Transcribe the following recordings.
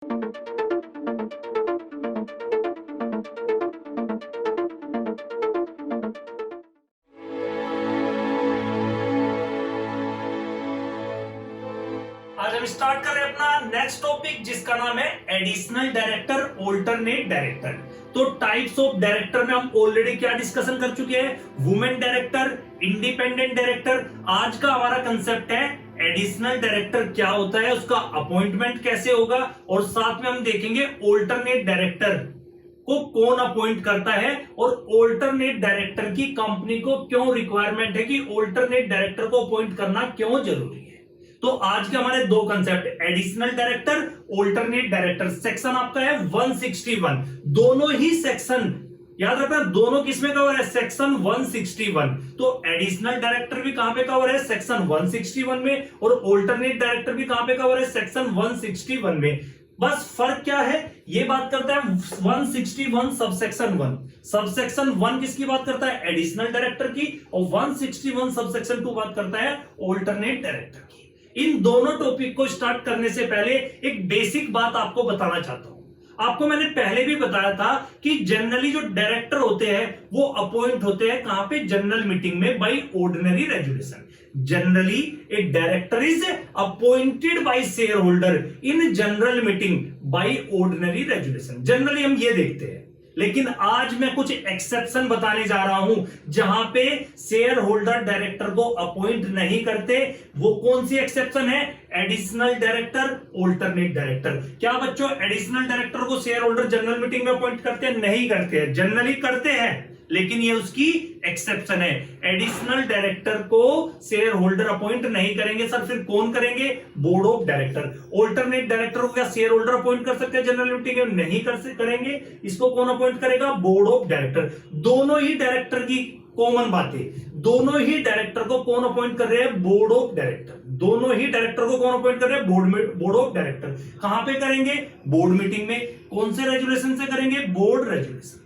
आज हम स्टार्ट कर रहे हैं अपना नेक्स्ट टॉपिक, जिसका नाम है एडिशनल डायरेक्टर, ऑल्टरनेट डायरेक्टर। तो टाइप्स ऑफ डायरेक्टर में हम ऑलरेडी क्या डिस्कशन कर चुके हैं, वुमेन डायरेक्टर, इंडिपेंडेंट डायरेक्टर। आज का हमारा कंसेप्ट है एडिशनल डायरेक्टर क्या होता है, उसका अपॉइंटमेंट कैसे होगा, और साथ में हम देखेंगे ऑल्टरनेट डायरेक्टर को कौन अपॉइंट करता है, और ऑल्टरनेट डायरेक्टर की कंपनी को क्यों रिक्वायरमेंट है कि ऑल्टरनेट डायरेक्टर को अपॉइंट करना क्यों जरूरी है। तो आज के हमारे दो concept, additional director, alternate director. Section आपका है 161। दोनों ही सेक्शन याद रखना, दोनों किसमें कवर है, सेक्शन 161। तो एडिशनल डायरेक्टर भी कहां पे कवर है, सेक्शन 161 में, और ऑल्टरनेट डायरेक्टर भी कहां पे कवर है, सेक्शन 161 में। बस फर्क क्या है, ये बात करता है 161 सबसेक्शन 1। सबसेक्शन 1 किसकी बात करता है, एडिशनल डायरेक्टर की, और 161 सबसेक्शन 2 बात करता है ऑल्टरनेट डायरेक्टर की। इन दोनों टॉपिक को स्टार्ट करने से पहले एक बेसिक बात आपको बताना चाहता हूं। आपको मैंने पहले भी बताया था कि जनरली जो डायरेक्टर होते हैं वो अपॉइंट होते हैं कहां पे, जनरल मीटिंग में, by ordinary resolution. Generally A director is appointed by share holder in general meeting by ordinary resolution. Generally हम ये देखते हैं, लेकिन आज मैं कुछ एक्सेप्शन बताने जा रहा हूं जहां पे शेयर होल्डर डायरेक्टर को अपॉइंट नहीं करते। वो कौन सी एक्सेप्शन है, एडिशनल डायरेक्टर, ऑल्टरनेट डायरेक्टर। क्या बच्चों एडिशनल डायरेक्टर को शेयर होल्डर जनरल मीटिंग में अपॉइंट करते हैं, नहीं करते हैं, जनरली करते हैं, लेकिन ये उसकी एक्सेप्शन है। एडिशनल डायरेक्टर को शेयर होल्डर अपॉइंट नहीं करेंगे सर, फिर कौन करेंगे, board of director. Alternate director को क्या शेयर होल्डर अपॉइंट कर सकते हैं जनरल मीटिंग में, नहीं करेंगे, इसको कौन अपॉइंट करेगा, बोर्ड ऑफ डायरेक्टर। दोनों ही डायरेक्टर की कॉमन बातें, दोनों ही डायरेक्टर को कौन अपॉइंट कर रहे हैं, बोर्ड ऑफ डायरेक्टर। दोनों ही डायरेक्टर को कौन अपॉइंट कर रहे हैं, बोर्ड ऑफ डायरेक्टर। कहां पे करेंगे, बोर्ड मीटिंग में। कौन से रेजोल्यूशन से करेंगे, बोर्ड रेजोल्यूशन।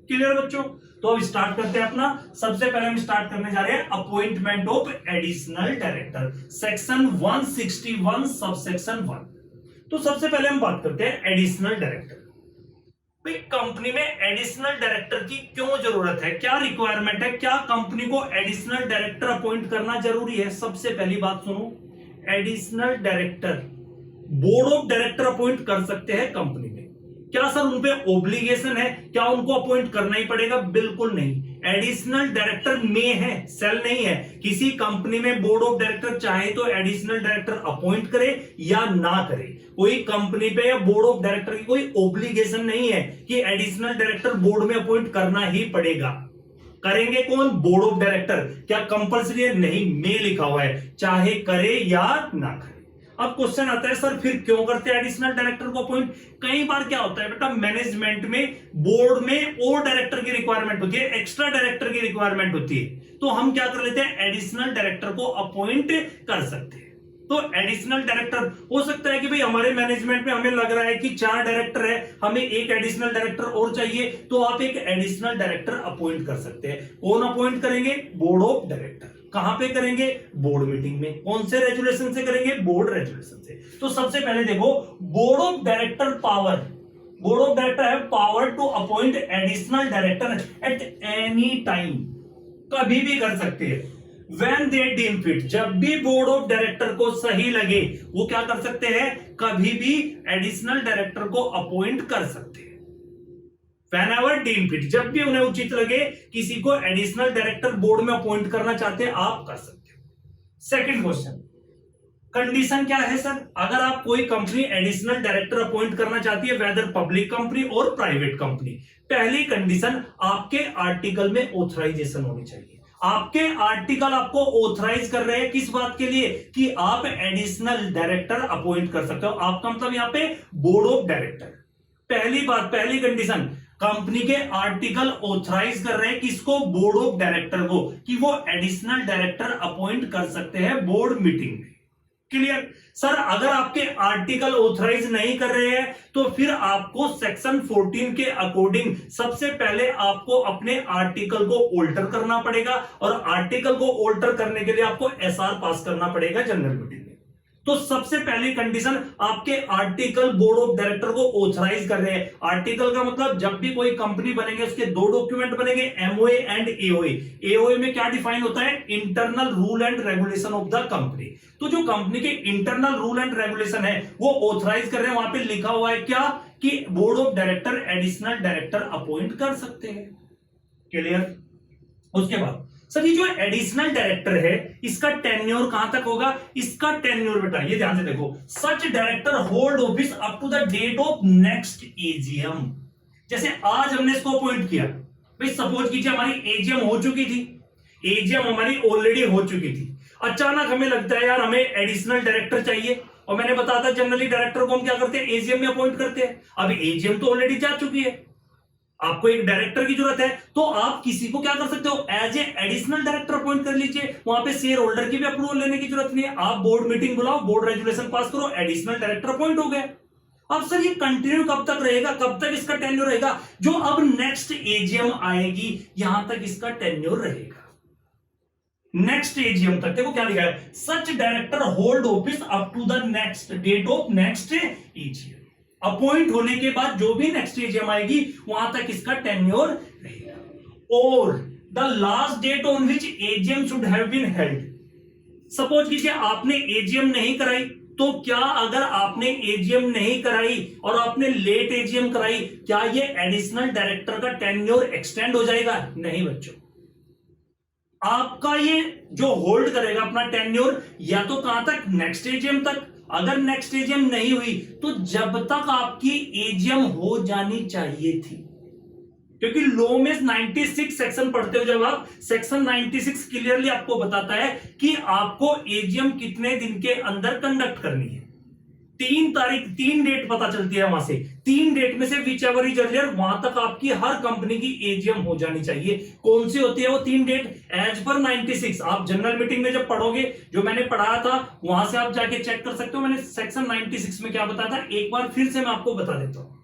क्लियर बच्चों। तो अब स्टार्ट करते हैं अपना। सबसे पहले हम स्टार्ट करने जा रहे हैं appointment of additional director, section 161 subsection 1। तो सबसे पहले हम बात करते हैं एडिशनल डायरेक्टर। भाई कंपनी में एडिशनल डायरेक्टर की क्यों जरूरत है, क्या रिक्वायरमेंट है, क्या कंपनी को एडिशनल डायरेक्टर अपॉइंट करना जरूरी है। सबसे पहली बात सुनो, additional director board of director appoint कर सकते हैं कंपनी में। क्या सर उन पे ऑब्लिगेशन है, क्या उनको अपॉइंट करना ही पड़ेगा, बिल्कुल नहीं। एडिशनल डायरेक्टर में है, सेल नहीं है। किसी कंपनी में बोर्ड ऑफ डायरेक्टर चाहे तो एडिशनल डायरेक्टर अपॉइंट करे या ना करे, कोई कंपनी पे या बोर्ड ऑफ डायरेक्टर की कोई ऑब्लिगेशन नहीं है कि एडिशनल डायरेक्टर बोर्ड में अपॉइंट करना ही पड़ेगा। करेंगे कौन, बोर्ड ऑफ डायरेक्टर। क्या कंपल्सरी है, नहीं, में लिखा हुआ है, चाहे करे या ना करे। अब क्वेश्चन आता है सर फिर क्यों करते हैं एडिशनल डायरेक्टर को अपॉइंट। कई बार क्या होता है बेटा, मैनेजमेंट में, बोर्ड में और डायरेक्टर की रिक्वायरमेंट होती है, एक्स्ट्रा डायरेक्टर की रिक्वायरमेंट होती है, तो हम क्या कर लेते हैं, एडिशनल डायरेक्टर को अपॉइंट कर सकते हैं। तो एडिशनल डायरेक्टर हो सकता है कि भाई हमारे मैनेजमेंट में हमें लग रहा है कि 4 डायरेक्टर है, हमें एक एडिशनल डायरेक्टर और चाहिए, तो आप एक एडिशनल डायरेक्टर अपॉइंट कर सकते हैं। कौन अपॉइंट करेंगे, बोर्ड ऑफ डायरेक्टर। कहां पे करेंगे, बोर्ड मीटिंग में। कौन से रेजोल्यूशन से करेंगे, बोर्ड रेजोल्यूशन से। तो सबसे पहले देखो, board of director power, board of director है power to appoint additional director at any time, कभी भी कर सकते हैं। When they deem fit, जब भी बोर्ड ऑफ डायरेक्टर को सही लगे वो क्या कर सकते हैं, कभी भी एडिशनल डायरेक्टर को अपॉइंट कर सकते हैं। Whenever deem fit, जब भी उन्हें उचित लगे किसी को एडिशनल डायरेक्टर बोर्ड में अपॉइंट करना चाहते हैं, आप कर सकते हो। सेकंड क्वेश्चन, कंडीशन क्या है सर, अगर आप कोई कंपनी एडिशनल डायरेक्टर अपॉइंट करना चाहती है, वेदर पब्लिक कंपनी और प्राइवेट कंपनी, पहली कंडीशन आपके आर्टिकल में ऑथराइजेशन होनी चाहिए। आपके आर्टिकल आपको ऑथराइज कर रहे हैं किस बात के लिए, कि आप एडिशनल डायरेक्टर अपॉइंट कर सकते हो। आपका मतलब यहां पे बोर्ड ऑफ डायरेक्टर। पहली बात, पहली कंडीशन, कंपनी के आर्टिकल ऑथराइज कर रहे हैं किसको, बोर्ड ऑफ डायरेक्टर को, कि वो एडिशनल डायरेक्टर अपॉइंट कर सकते हैं बोर्ड मीटिंग में। क्लियर सर, अगर आपके आर्टिकल ऑथराइज नहीं कर रहे हैं तो फिर आपको सेक्शन 14 के अकॉर्डिंग सबसे पहले आपको अपने आर्टिकल को ऑल्टर करना पड़ेगा, और आर्टिकल को ऑल्टर करने के लिए आपको एसआर पास करना पड़ेगा जनरल मीटिंग में। तो सबसे पहली कंडीशन, आपके आर्टिकल बोर्ड ऑफ डायरेक्टर को ऑथराइज कर रहे हैं। आर्टिकल का मतलब जब भी कोई कंपनी बनेंगे उसके दो डॉक्यूमेंट बनेंगे, एमओए एंड एओए। एओए में क्या डिफाइन होता है? Internal rule and regulation of the company. तो जो कंपनी के इंटरनल रूल एंड रेगुलेशन है वो ऑथराइज कर रहे हैं। वहां पे लिखा हुआ है क्या कि board of director additional director appoint कर सकते हैं। क्लियर? उसके बाद सर ये जो एडिशनल डायरेक्टर है इसका टेन्योर कहां तक होगा? इसका टेन्योर बेटा ये ध्यान से देखो, such director hold office up to the date of next AGM. जैसे आज हमने इसको अपॉइंट किया, भाई सपोज कीजिए हमारी एजीएम हो चुकी थी, एजीएम हमारी ऑलरेडी हो चुकी थी, अचानक हमें लगता है यार हमें एडिशनल डायरेक्टर चाहिए, और मैंने बताया था जनरली डायरेक्टर को हम क्या करते हैं? एजीएम में अपॉइंट करते हैं। अब एजीएम तो ऑलरेडी जा चुकी है, आपको एक डायरेक्टर की जरूरत है, तो आप किसी को क्या कर सकते हो? As a additional director appoint कर लीजिए। वहां पे शेयर होल्डर की भी अप्रूवल लेने की जरूरत नहीं है, आप बोर्ड मीटिंग बुलाओ, बोर्ड रेजुलेशन पास करो, एडिशनल डायरेक्टर अपॉइंट हो गए। अब सर ये कंटिन्यू कब तक रहेगा? कब तक इसका टेन्योर रहेगा? जो अब नेक्स्ट एजीएम आएगी यहां तक इसका टेन्योर रहेगा, नेक्स्ट एजीएम तक। देखो क्या लिखा है, such director hold office up to the next date of next AGM. Appoint होने के बाद जो भी नेक्स्ट एजीएम आएगी वहां तक इसका टेन्योर रहेगा। और the last date on which AGM should have been held. Suppose कीजिए आपने एजीएम नहीं कराई, तो क्या अगर आपने एजीएम नहीं कराई और आपने लेट एजीएम कराई, क्या ये एडिशनल डायरेक्टर का टेन्योर एक्सटेंड हो जाएगा? नहीं बच्चों, आपका ये जो होल्ड करेगा अपना टेन्योर या तो कहां तक? नेक्स्ट एजीएम तक। अगर नेक्स्ट एजीएम नहीं हुई तो जब तक आपकी एजीएम हो जानी चाहिए थी, क्योंकि लॉ में 96 सेक्शन पढ़ते हो जब आप, सेक्शन 96 क्लियरली आपको बताता है कि आपको एजीएम कितने दिन के अंदर कंडक्ट करनी है। 3 डेट पता चलती है वहां से, 3 डेट में से विच एवर इज अर्लियर, वहां तक आपकी हर कंपनी की एजीएम हो जानी चाहिए। कौन सी होती है वो 3 डेट? As per 96। आप जनरल मीटिंग में जब पढ़ोगे, जो मैंने पढ़ाया था वहां से आप जाके चेक कर सकते हो, मैंने सेक्शन 96 में क्या बताया था, एक बार फिर से मैं आपको बता देता हूं।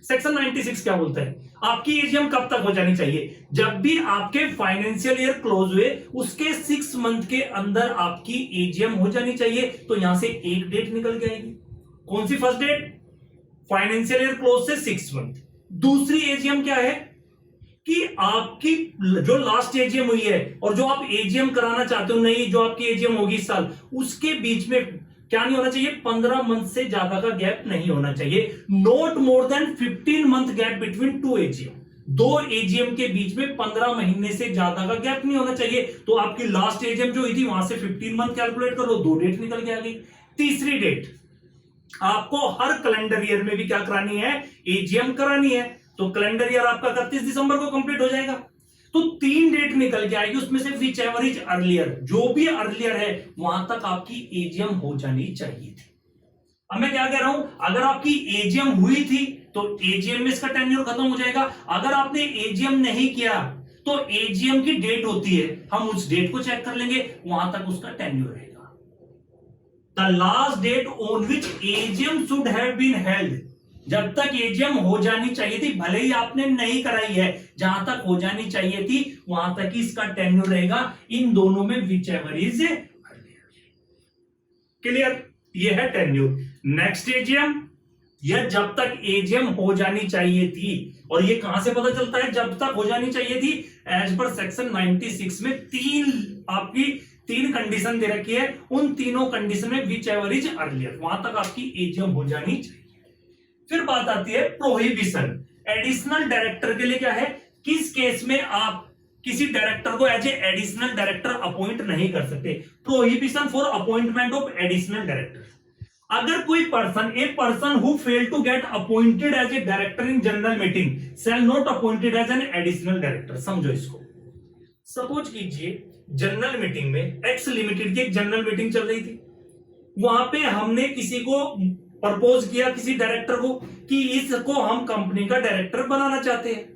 सेक्शन 96 क्या बोलता है? आपकी एजीएम कब तक हो जानी चाहिए? जब भी आपके फाइनेंशियल ईयर क्लोज हुए उसके 6 मंथ के अंदर आपकी एजीएम हो जानी चाहिए। तो यहां से एक डेट निकल के आएगी, कौन सी? First date, financial year close से 6 मंथ। दूसरी एजीएम क्या है कि आपकी जो लास्ट एजीएम हुई है और जो आप एजीएम कराना चाहते हो, नहीं जो आपकी एजीएम होगी इस साल, उसके बीच में क्या नहीं होना चाहिए? 15 मंथ से ज्यादा का गैप नहीं होना चाहिए। Not more than 15 month gap between 2 AGM. 2 AGM के बीच में 15 महीने से ज्यादा का गैप नहीं होना चाहिए। तो आपकी लास्ट एजीएम जो हुई थी वहां से 15 मंथ कैलकुलेट कर लो, 2 डेट निकल के आ गई। तीसरी डेट, आपको हर कैलेंडर ईयर में भी क्या करानी है? एजीएम करानी है। तो कैलेंडर ईयर आपका 31 दिसंबर को कंप्लीट हो जाएगा। तो 3 डेट निकल के आएगी, उसमें से विच एवर इज अर्लियर, जो भी अर्लियर है वहां तक आपकी एजीएम हो जानी चाहिए थी। अब मैं क्या कह रहा हूं, अगर आपकी एजीएम हुई थी तो एजीएम में इसका टेन्योर खत्म हो जाएगा। अगर आपने एजीएम नहीं किया तो एजीएम की डेट होती है, हम उस डेट को चेक कर लेंगे, वहां तक उसका टेन्योर रहेगा। The last date on which AGM should have been held, जब तक एजीएम हो जानी चाहिए थी, भले ही आपने नहीं कराई है, जहां तक हो जानी चाहिए थी वहां तक ही इसका टेन्योर रहेगा। इन दोनों में विच एवर इज क्लियर, ये है टेन्योर। नेक्स्ट एजीएम या जब तक एजीएम हो जानी चाहिए थी, और ये कहां से पता चलता है जब तक हो जानी चाहिए थी? एज पर सेक्शन 96 में आपकी 3 कंडीशन दे रखी है, उन तीनों कंडीशन में विच एवर इज अर्लियर, वहां तक आपकी एजीएम हो जानी चाहिए। फिर बात आती है प्रोहिबिशन। एडिशनल डायरेक्टर के लिए क्या है, किस केस में आप किसी डायरेक्टर को as a additional director appoint नहीं कर सकते? Prohibition for appointment of additional director. अगर कोई person, a person who fail to get appointed as a director in general meeting shall not appointed as an additional director. समझो इसको, suppose कीजिए general meeting में X limited की एक general meeting चल रही थी, वहां पे हमने किसी को प्रपोज किया, किसी डायरेक्टर को, कि इसको हम कंपनी का डायरेक्टर बनाना चाहते हैं।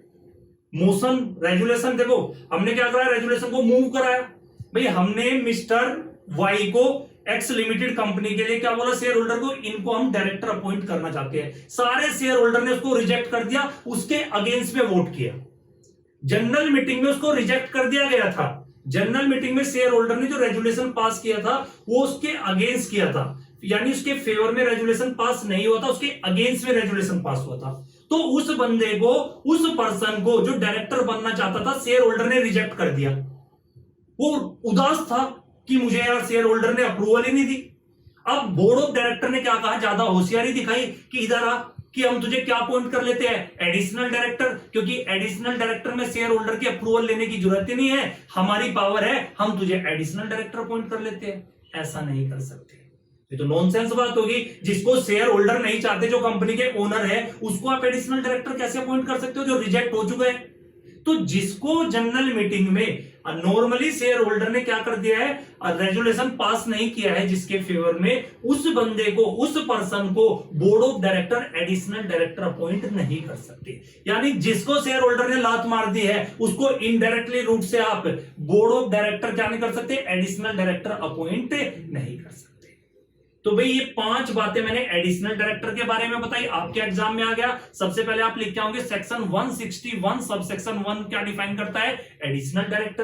मोशन रेजुलेशन, देखो हमने क्या कराया, रेजुलेशन को मूव कराया। भाई हमने मिस्टर वाई को एक्स लिमिटेड कंपनी के लिए क्या बोला शेयर होल्डर को, इनको हम डायरेक्टर अपॉइंट करना चाहते हैं। सारे शेयर होल्डर ने उसको रिजेक्ट कर दिया, उसके अगेंस्ट में वोट किया। जनरल मीटिंग में उसको रिजेक्ट कर दिया गया था। जनरल मीटिंग में शेयर होल्डर ने जो रेजुलेशन पास किया था वो उसके अगेंस्ट किया था। यानी उसके फेवर में रेजुलेशन पास नहीं हुआ था, उसके अगेंस्ट में रेजुलेशन पास हुआ था, तो उस बंदे को, उस पर्सन को जो डायरेक्टर बनना चाहता था, शेयर होल्डर ने रिजेक्ट कर दिया। वो उदास था कि मुझे यार शेयर होल्डर ने अप्रूवल ही नहीं दी। अब बोर्ड ऑफ डायरेक्टर ने क्या कहा, ज्यादा होशियारी दिखाई कि इधर आ, कि हम तुझे क्या अपॉइंट कर लेते हैं, एडिशनल डायरेक्टर, क्योंकि एडिशनल डायरेक्टर में शेयर होल्डर की अप्रूवल लेने की जरूरत ही नहीं है, हमारी पावर है, हम तुझे एडिशनल डायरेक्टर अपॉइंट कर लेते हैं। ऐसा नहीं कर सकते, ये तो नॉनसेंस बात होगी। जिसको शेयर होल्डर नहीं चाहते, जो कंपनी के ओनर है, उसको आप एडिशनल डायरेक्टर कैसे अपॉइंट कर सकते हो जो रिजेक्ट हो चुका है। तो जिसको जनरल मीटिंग में नॉर्मली शेयर होल्डर ने क्या कर दिया है, रेजुलेशन पास नहीं किया है जिसके फेवर में, उस बंदे को, उस पर्सन को board of director additional director appoint नहीं कर सकते। यानी जिसको शेयर होल्डर ने लात मार दी है, उसको इनडायरेक्टली रूट से आप बोर्ड ऑफ डायरेक्टर क्या नहीं कर सकते, एडिशनल डायरेक्टर अपॉइंट नहीं कर सकते। तो भाई ये 5 बातें मैंने एडिशनल डायरेक्टर के बारे में बताई, आपके एग्जाम में आ गया। सबसे पहले आप लिख के आओगे सेक्शन 161 सब सेक्शन 1 क्या डिफाइन करता है, एडिशनल डायरेक्टर।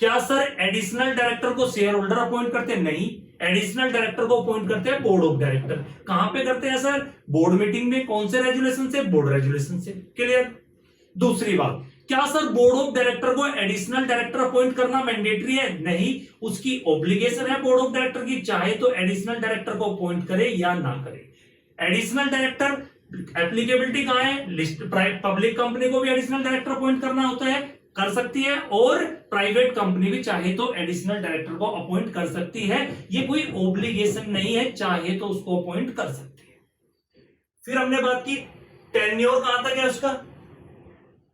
क्या सर एडिशनल डायरेक्टर को शेयर होल्डर अपॉइंट करते हैं? नहीं, एडिशनल डायरेक्टर को अपॉइंट करते हैं बोर्ड ऑफ डायरेक्टर। कहां पे करते हैं सर, बोर्ड मीटिंग में। कौन से रेजुलेशन से, बोर्ड रेजुलेशन से। क्लियर। दूसरी बात, क्या सर बोर्ड ऑफ डायरेक्टर को एडिशनल डायरेक्टर अपॉइंट करना मैंडेटरी है? नहीं, उसकी ऑब्लिगेशन है बोर्ड ऑफ डायरेक्टर की, चाहे तो एडिशनल डायरेक्टर को अपॉइंट करे या ना करे। एडिशनल डायरेक्टर एप्लीकेबिलिटी कहां है, लिस्ट पब्लिक कंपनी को भी एडिशनल डायरेक्टर अपॉइंट करना होता है, कर सकती है, और प्राइवेट कंपनी भी चाहे तो एडिशनल डायरेक्टर को अपॉइंट कर सकती है। ये कोई ऑब्लिगेशन नहीं है, चाहे तो उसको अपॉइंट कर सकती है। फिर हमने बात की टेन्योर कहां तक है उसका,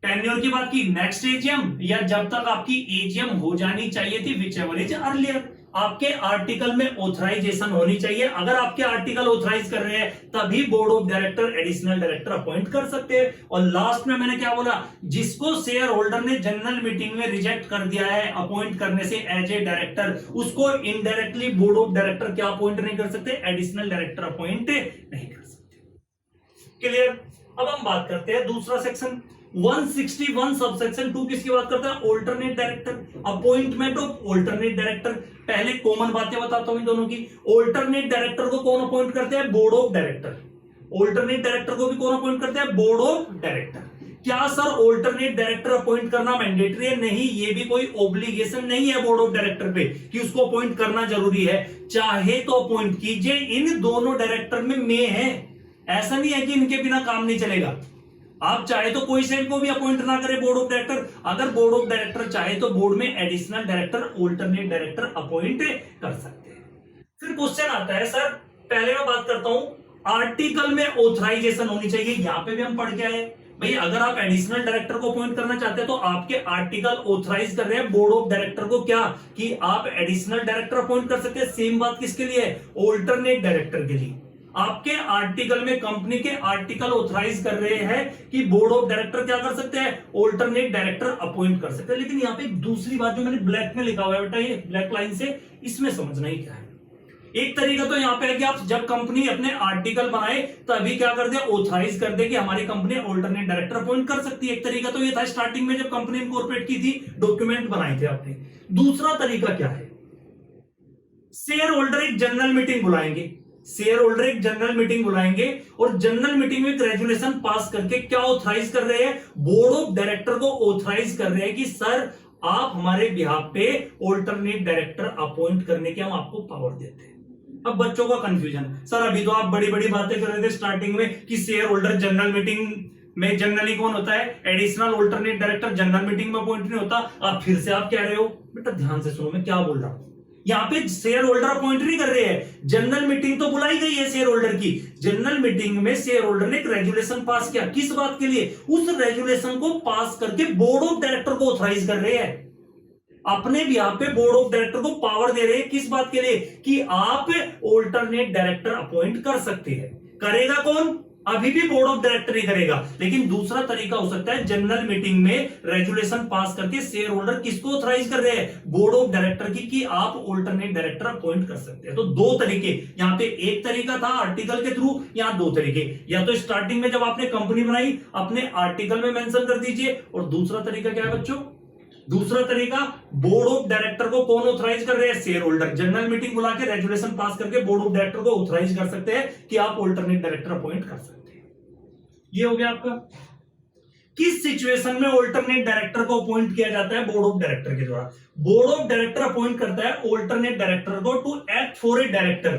टेन्योर की बात की नेक्स्ट एजीएम, या जब तक आपकी एजीएम हो जानी चाहिए थी, विच एवर इज अर्लियर। आपके आर्टिकल में ऑथराइजेशन होनी चाहिए। अगर आपके आर्टिकल ऑथराइज कर रहे हैं तभी board of director additional director appoint कर सकते हैं। और लास्ट में मैंने क्या बोला, जिसको शेयर होल्डर ने जनरल मीटिंग में रिजेक्ट कर दिया है अपॉइंट करने से एज ए डायरेक्टर, उसको इनडायरेक्टली बोर्ड ऑफ डायरेक्टर क्या अपॉइंट नहीं कर सकते, एडिशनल डायरेक्टर अपॉइंट नहीं कर सकते। क्लियर। अब हम बात करते हैं दूसरा सेक्शन 161 सबसेक्शन 2 किसकी बात करता है, alternate director, appointment of alternate director. पहले कॉमन बातें बताता हूं इन दोनों की। ऑल्टरनेट डायरेक्टर को कौन अपॉइंट करते हैं, board of director. Alternate director को भी कौन अपॉइंट करते हैं, बोर्ड ऑफ डायरेक्टर। क्या सर ऑल्टरनेट डायरेक्टर अपॉइंट करना मैंडेटरी है? नहीं, ये भी कोई ऑब्लिगेशन नहीं है बोर्ड ऑफ डायरेक्टर पे कि उसको अपॉइंट करना जरूरी है, चाहे तो अपॉइंट कीजिए। इन दोनों डायरेक्टर में है, ऐसा नहीं है कि इनके बिना काम नहीं चलेगा। आप चाहे तो कोई से को भी अपॉइंट ना करे बोर्ड ऑफ डायरेक्टर, अगर बोर्ड ऑफ डायरेक्टर चाहे तो बोर्ड में additional director, alternate director appoint कर सकते हैं। फिर क्वेश्चन आता है सर, पहले मैं बात करता हूं आर्टिकल में ऑथराइजेशन होनी चाहिए। यहां पे भी हम पढ़ के आए भाई, अगर आप एडिशनल डायरेक्टर को अपॉइंट करना चाहते हैं तो आपके आर्टिकल ऑथराइज कर रहे हैं बोर्ड ऑफ डायरेक्टर को, क्या कि आप एडिशनल डायरेक्टर अपॉइंट कर सकते हैं। सेम बात किसके लिए है, ऑल्टरनेट डायरेक्टर के लिए। आपके आर्टिकल में कंपनी के आर्टिकल ऑथराइज कर रहे हैं कि बोर्ड ऑफ डायरेक्टर क्या कर सकते हैं, ऑल्टरनेट डायरेक्टर अपॉइंट कर सकते हैं। लेकिन यहाँ पे एक दूसरी बात जो मैंने ब्लैक में लिखा हुआ है बेटा, ये ब्लैक लाइन से, इसमें समझना ही क्या है। एक तरीका तो यहाँ पे है कि आप जब कंपनी अपने आर्टिकल बनाए तभी क्या कर दे, ऑथराइज कर दे कि हमारी कंपनी ऑल्टरनेट डायरेक्टर अपॉइंट कर सकती है। एक तरीका तो ये था स्टार्टिंग में जब कंपनी इनकॉर्पोरेट की थी, डॉक्यूमेंट बनाए थे आपने। दूसरा तरीका क्या है, शेयर होल्डर एक जनरल मीटिंग बुलाएंगे, शेयर होल्डर एक जनरल मीटिंग बुलाएंगे और जनरल मीटिंग में एक रेजुलेशन पास करके क्या ऑथराइज कर रहे हैं, बोर्ड ऑफ डायरेक्टर को ऑथराइज कर रहे हैं कि सर आप हमारे बिहाफ पे ऑल्टरनेट डायरेक्टर अपॉइंट करने की हम आपको पावर देते हैं। अब बच्चों का कंफ्यूजन, सर अभी तो आप बड़ी बड़ी बातें कर रहे थे स्टार्टिंग में कि शेयर होल्डर जनरल मीटिंग में जनरली कौन होता है, additional alternate director general meeting में अपॉइंट नहीं होता। अब फिर से आप कह रहे हो, बेटा ध्यान से सुनो मैं क्या बोल रहा हूं। यहां पे शेयर होल्डर अपॉइंट नहीं कर रहे हैं, जनरल मीटिंग तो बुलाई गई है शेयर होल्डर की। जनरल मीटिंग में शेयर होल्डर ने एक रेजुलेशन पास किया, किस बात के लिए, उस रेजुलेशन को पास करके बोर्ड ऑफ डायरेक्टर को ऑथराइज कर रहे हैं, अपने भी यहां पे बोर्ड ऑफ डायरेक्टर को पावर दे रहे हैं। किस बात के लिए, कि आप ऑल्टरनेट डायरेक्टर अपॉइंट कर सकते हैं। करेगा कौन, अभी भी बोर्ड ऑफ डायरेक्टर ही करेगा, लेकिन दूसरा तरीका हो सकता है जनरल मीटिंग में रेजुलेशन पास करके शेयर होल्डर किसको ऑथराइज कर रहे हैं, बोर्ड ऑफ डायरेक्टर की, कि आप ऑल्टरनेट डायरेक्टर अपॉइंट कर सकते हैं। तो दो तरीके, यहां पे एक तरीका था आर्टिकल के थ्रू, यहां दो तरीके, या तो स्टार्टिंग में जब आपने कंपनी बनाई अपने आर्टिकल में मेंशन कर दीजिए, और दूसरा तरीका क्या है बच्चों, दूसरा तरीका, बोर्ड ऑफ डायरेक्टर को कौन ऑथराइज कर रहे हैं? Share holder. जनरल मीटिंग बुला के रेजोल्यूशन पास करके बोर्ड ऑफ डायरेक्टर को ऑथराइज कर सकते हैं कि आप ऑल्टरनेट डायरेक्टर अपॉइंट कर सकते हैं। ये हो गया आपका। किस सिचुएशन में ऑल्टरनेट डायरेक्टर को अपॉइंट किया जाता है? बोर्ड ऑफ डायरेक्टर के द्वारा। बोर्ड ऑफ डायरेक्टर अपॉइंट करता है ऑल्टरनेट डायरेक्टर को to act for a director.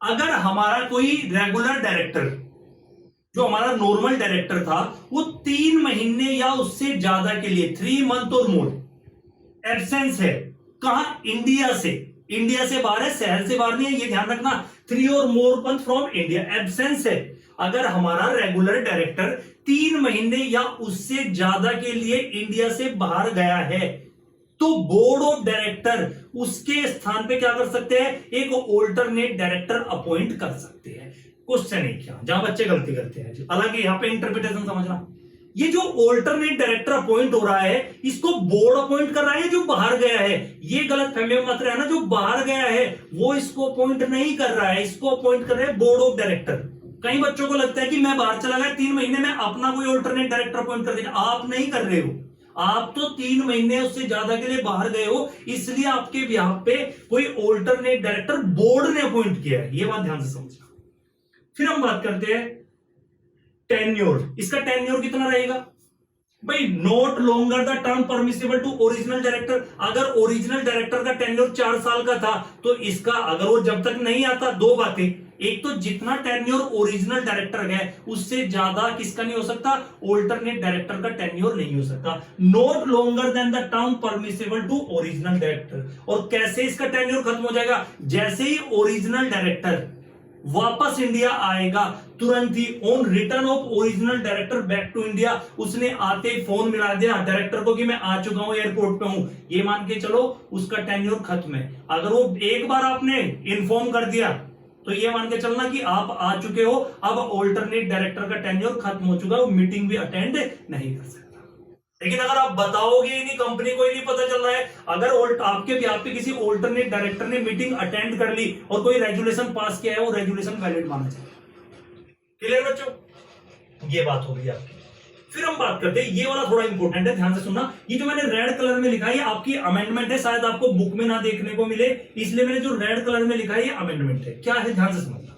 अगर हमारा कोई रेगुलर डायरेक्टर, जो हमारा नॉर्मल डायरेक्टर था, वो 3 महीने या उससे ज्यादा के लिए 3 मंथ और मोर एब्सेंस है, कहां? इंडिया से। इंडिया से बाहर है, शहर से बाहर नहीं है, ये ध्यान रखना। 3 और मोर मंथ फ्रॉम इंडिया, एब्सेंस है। अगर हमारा रेगुलर डायरेक्टर 3 महीने या उससे ज्यादा के लिए इंडिया से बाहर गया है, तो बोर्ड ऑफ डायरेक्टर उसके स्थान पे क्या कर सकते हैं? एक ऑल्टरनेट डायरेक्टर अपॉइंट कर सकते हैं। क्वेश्चन है क्या, जहां बच्चे गलती करते हैं, हालांकि यहां पे इंटरप्रिटेशन समझना। ये जो ऑल्टरनेट डायरेक्टर अपॉइंट हो रहा है, इसको बोर्ड अपॉइंट कर रहा है जो बाहर गया है। ये गलत फहमी मत रहना, जो बाहर गया है वो इसको अपॉइंट नहीं कर रहा है, इसको अपॉइंट कर रहे हैं बोर्ड ऑफ डायरेक्टर। कई बच्चों को लगता है कि मैं बाहर चला गया, 3 महीने में अपना कोई ऑल्टरनेट डायरेक्टर अपॉइंट कर देगा। आप नहीं कर रहे हो, आप तो 3 महीने उससे ज्यादा के लिए बाहर गए हो, इसलिए आपके बिहाफ पे कोई ऑल्टरनेट डायरेक्टर बोर्ड ने अपॉइंट किया है। ये बात ध्यान से समझना। फिर हम बात करते हैं टेन्योर। इसका टेन्योर कितना रहेगा भाई? Not longer the term permissible to original director. अगर ओरिजिनल डायरेक्टर का टेन्योर 4 साल का था, तो इसका अगर वो जब तक नहीं आता, 2 बातें। एक तो जितना टेन्योर ओरिजिनल डायरेक्टर है उससे ज्यादा किसका नहीं हो सकता? ऑल्टरनेट डायरेक्टर का टेन्योर नहीं हो सकता। Not longer than the term permissible to original director. और कैसे इसका टेन्योर खत्म हो जाएगा? जैसे ही ओरिजिनल डायरेक्टर वापस इंडिया आएगा, तुरंत ही on return of original director back to India, उसने आते ही फोन मिला दिया डायरेक्टर को कि मैं आ चुका हूं, एयरपोर्ट पे हूं, ये मान के चलो उसका टेन्योर खत्म है। अगर वो एक बार आपने इन्फॉर्म कर दिया, तो ये मान के चलना कि आप आ चुके हो, अब ऑल्टरनेट डायरेक्टर का टेन्योर खत्म हो चुका है, वो मीटिंग भी अटेंड नहीं कर सकता। लेकिन अगर आप बताओगे ही नहीं, कंपनी को ही नहीं पता चल रहा है, अगर आपके भी आप पे किसी ऑल्टरनेट डायरेक्टर ने मीटिंग अटेंड कर ली और कोई रेजुलेशन पास किया है, वो रेजुलेशन वैलिड माना जाएगा। क्लियर बच्चों? ये बात हो गई आपकी। फिर हम बात करते हैं, ये वाला थोड़ा इंपॉर्टेंट है, ध्यान से सुनना। ये जो मैंने रेड कलर में लिखा है, ये आपकी अमेंडमेंट है, शायद आपको बुक में ना देखने को मिले, इसलिए मैंने जो रेड कलर में लिखा है ये अमेंडमेंट है। क्या है, ध्यान से समझना,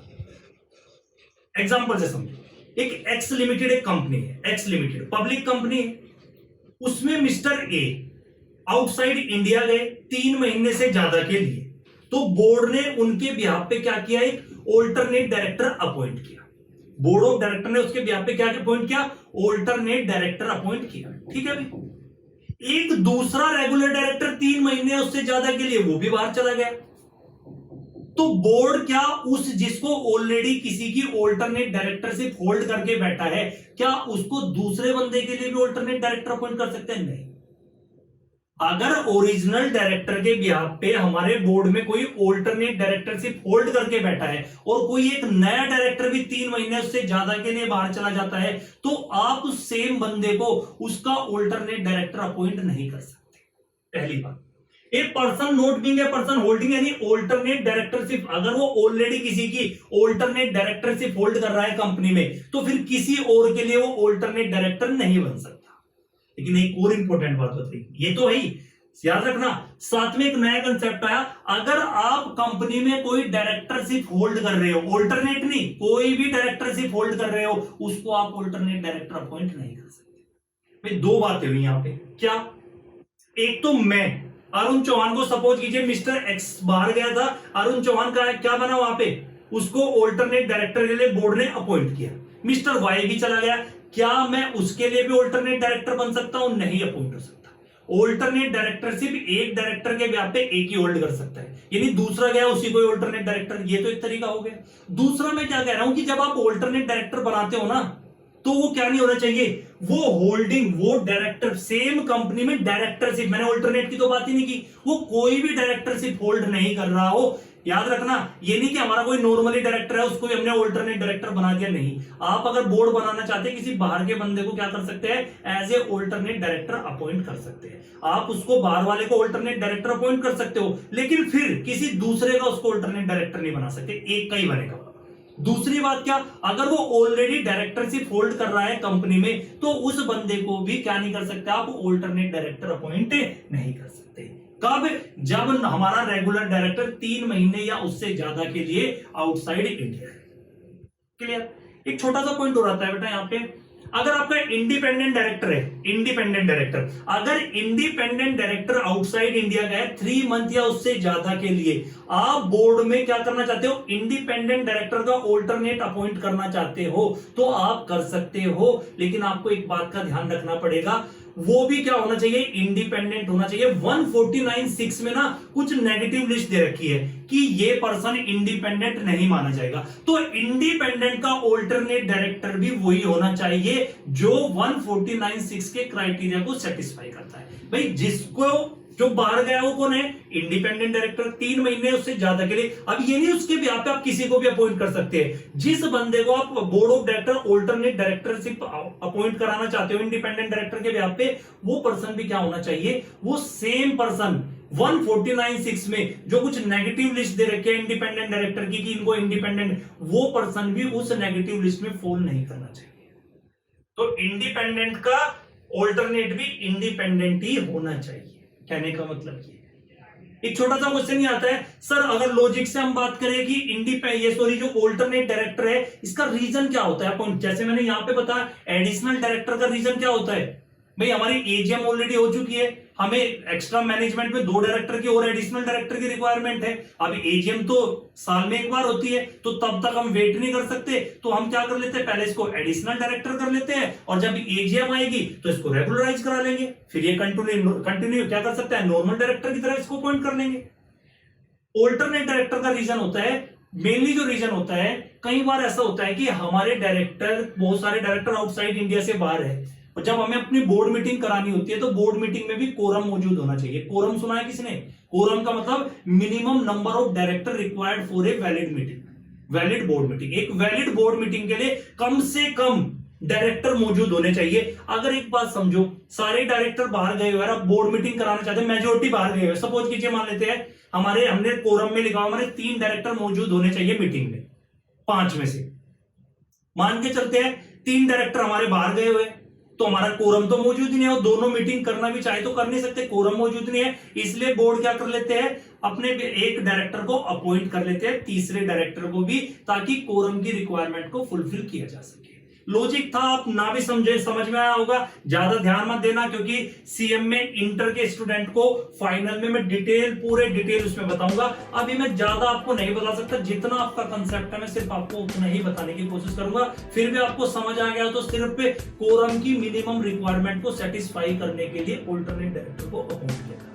एग्जाम्पल से समझो। एक एक्स लिमिटेड एक कंपनी है, एक्स लिमिटेड पब्लिक कंपनी है, उसमें मिस्टर ए आउटसाइड इंडिया गए 3 महीने से ज्यादा के लिए, तो बोर्ड ने उनके बिहाफ पे क्या किया? एक ऑल्टरनेट डायरेक्टर अपॉइंट किया। बोर्ड ऑफ डायरेक्टर ने उसके बिहाफ पे क्या अपॉइंट किया? ऑल्टरनेट डायरेक्टर अपॉइंट किया। ठीक है भाई। एक दूसरा रेगुलर डायरेक्टर 3 महीने उससे ज्यादा के लिए वो भी बाहर चला गया, तो बोर्ड क्या उस जिसको ऑलरेडी किसी की ऑल्टरनेट डायरेक्टरशिप होल्ड करके बैठा है, क्या उसको दूसरे बंदे के लिए भी ऑल्टरनेट डायरेक्टर अपॉइंट कर सकते हैं? नहीं। अगर ओरिजिनल डायरेक्टर के बिहाफ पे हमारे बोर्ड में कोई ऑल्टरनेट डायरेक्टरशिप होल्ड करके बैठा है और कोई एक नया डायरेक्टर भी 3 महीने उससे ज्यादा के लिए बाहर चला जाता है, तो आप उस सेम बंदे को उसका ऑल्टरनेट डायरेक्टर अपॉइंट नहीं कर सकते। पहली बात। A person not being a person holding any alternate directorship, अगर वो ऑलरेडी किसी की ऑल्टरनेट डायरेक्टरशिप होल्ड कर रहा है कंपनी में, तो फिर किसी और के लिए वो ऑल्टरनेट डायरेक्टर नहीं बन सकता। लेकिन एक और इंपॉर्टेंट बात बताइए, ये तो है ही, याद रखना। साथ में एक नया कंसेप्ट आया, अगर आप कंपनी में कोई डायरेक्टरशिप होल्ड कर रहे हो, ऑल्टरनेट नहीं, कोई भी डायरेक्टरशिप होल्ड कर रहे हो, उसको आप ऑल्टरनेट डायरेक्टर अपॉइंट नहीं कर सकते। भाई 2 बातें हुई यहां पे। क्या? एक तो मैं अरुण चौहान को सपोज कीजिए मिस्टर एक्स बाहर गया था, अरुण चौहान का क्या बना वहां पे? उसको ऑल्टरनेट डायरेक्टर के लिए बोर्ड ने अपॉइंट किया। मिस्टर वाई भी चला गया, क्या मैं उसके लिए भी ऑल्टरनेट डायरेक्टर बन सकता हूं? नहीं अपॉइंट हो सकता। ऑल्टरनेट डायरेक्टरशिप एक डायरेक्टर के ब्याह पे एक ही होल्ड कर सकता है, यानी दूसरा गया उसी को ऑल्टरनेट डायरेक्टर, ये तो एक तरीका हो गया। दूसरा मैं क्या कह रहा हूं कि जब आप ऑल्टरनेट डायरेक्टर बनाते हो ना, तो वो क्या नहीं होना चाहिए, वो होल्डिंग, वो डायरेक्टर सेम कंपनी में डायरेक्टरशिप, मैंने ऑल्टरनेट की तो बात ही नहीं की, वो कोई भी डायरेक्टरशिप होल्ड नहीं कर रहा हो। याद रखना, ये नहीं कि हमारा कोई नॉर्मली डायरेक्टर है उसको भी हमने ऑल्टरनेट डायरेक्टर बना दिया, नहीं। आप अगर बोर्ड बनाना चाहते हैं, किसी बाहर के बंदे को क्या कर सकते हैं? As a alternate director appoint कर सकते हैं। आप उसको बाहर वाले को ऑल्टरनेट डायरेक्टर अपॉइंट कर सकते हो, लेकिन फिर किसी दूसरे का उसको ऑल्टरनेट डायरेक्टर नहीं बना सकते, एक का ही बनेगा। दूसरी बात क्या, अगर वो ऑलरेडी डायरेक्टरशिप होल्ड कर रहा है कंपनी में तो उस बंदे को भी क्या नहीं कर सकते आप, ऑल्टरनेट डायरेक्टर अपॉइंट नहीं कर सकते। कब, जब हमारा रेगुलर डायरेक्टर 3 महीने या उससे ज्यादा के लिए आउटसाइड इंडिया है। क्लियर। एक छोटा सा पॉइंट हो रहा है बेटा यहाँ पे, अगर आपका इंडिपेंडेंट डायरेक्टर है, इंडिपेंडेंट डायरेक्टर, अगर इंडिपेंडेंट डायरेक्टर आउटसाइड इंडिया का है 3 मंथ या उससे ज्यादा के लिए, आप बोर्ड में क्या करना चाहते हो, इंडिपेंडेंट डायरेक्टर का ऑल्टरनेट अपॉइंट करना चाहते हो तो आप कर सकते हो, लेकिन आपको एक बात का ध्यान रखना पड़ेगा, वो भी क्या होना चाहिए, इंडिपेंडेंट होना चाहिए। 149(6) में ना कुछ नेगेटिव लिस्ट दे रखी है कि ये पर्सन इंडिपेंडेंट नहीं माना जाएगा, तो इंडिपेंडेंट का ऑल्टरनेट डायरेक्टर भी वही होना चाहिए जो 149(6) के क्राइटेरिया को सेटिस्फाई करता है। भाई जिसको जो बाहर गया वो कौन है, इंडिपेंडेंट डायरेक्टर, 3 महीने उससे ज्यादा के लिए। अब ये नहीं उसके भी आप किसी को भी अपॉइंट कर सकते हैं, जिस बंदे को आप board of director alternate directorship appoint कराना चाहते हो इंडिपेंडेंट डायरेक्टर के ब्याह पे, वो पर्सन भी क्या होना चाहिए, वो सेम पर्सन 149(6) में जो कुछ नेगेटिव लिस्ट दे रखे हैं इंडिपेंडेंट डायरेक्टर की कि इनको इंडिपेंडेंट, वो पर्सन भी उस नेगेटिव लिस्ट में फॉल नहीं करना चाहिए। तो इंडिपेंडेंट का ऑल्टरनेट भी इंडिपेंडेंट ही होना चाहिए, कहने का मतलब ये। एक छोटा सा क्वेश्चन ही आता है, सर अगर लॉजिक से हम बात करें कि जो ऑल्टरनेट डायरेक्टर है इसका रीजन क्या होता है, जैसे मैंने यहां पे बताया एडिशनल डायरेक्टर का रीजन क्या होता है, भाई हमारी एजीएम ऑलरेडी हो चुकी है, हमें एक्स्ट्रा मैनेजमेंट में 2 डायरेक्टर की और एडिशनल डायरेक्टर की रिक्वायरमेंट है। अब एजीएम तो साल में एक बार होती है, तो तब तक हम वेट नहीं कर सकते, तो हम क्या कर लेते हैं, पहले इसको एडिशनल डायरेक्टर कर लेते हैं और जब एजीएम आएगी तो इसको रेगुलराइज करा लेंगे, फिर ये कंटिन्यू क्या कर सकते हैं, नॉर्मल डायरेक्टर की तरह इसको अपॉइंट कर लेंगे। ऑल्टरनेट डायरेक्टर का रीजन होता है, मेनली जो रीजन होता है, कई बार ऐसा होता है कि हमारे डायरेक्टर, बहुत सारे डायरेक्टर आउटसाइड इंडिया से बाहर है, और जब हमें अपनी बोर्ड मीटिंग करानी होती है तो बोर्ड मीटिंग में भी कोरम मौजूद होना चाहिए। कोरम सुना है किसने, कोरम का मतलब minimum number of director required for a valid meeting, valid board meeting. एक वैलिड बोर्ड मीटिंग के लिए कम से कम डायरेक्टर मौजूद होने चाहिए। अगर एक बात समझो, सारे डायरेक्टर बाहर गए हुए, बोर्ड मीटिंग कराना चाहते हैं, मेजोरिटी बाहर गए हुए, सपोज कीजिए मान लेते हैं हमने कोरम में लिखा हमारे 3 डायरेक्टर मौजूद होने चाहिए मीटिंग में, 5 में से मान के चलते हैं 3 डायरेक्टर हमारे बाहर गए हुए, तो हमारा कोरम तो मौजूद ही नहीं है, और दोनों मीटिंग करना भी चाहे तो कर नहीं सकते, कोरम मौजूद नहीं है। इसलिए बोर्ड क्या कर लेते हैं, अपने एक डायरेक्टर को अपॉइंट कर लेते हैं, तीसरे डायरेक्टर को भी, ताकि कोरम की रिक्वायरमेंट को फुलफिल किया जा सके। लॉजिक था, आप ना भी समझ में आया होगा, ज्यादा ध्यान मत देना, क्योंकि सीएम में इंटर के स्टूडेंट को फाइनल में मैं पूरे डिटेल उसमें बताऊंगा। अभी मैं ज्यादा आपको नहीं बता सकता, जितना आपका कंसेप्ट है मैं सिर्फ आपको उतना ही बताने की कोशिश करूंगा। फिर भी आपको समझ आ गया तो सिर्फ कोरम की मिनिमम रिक्वायरमेंट को सेटिस्फाई करने के लिए ऑल्टरनेट डायरेक्टर को अपॉइंट किया।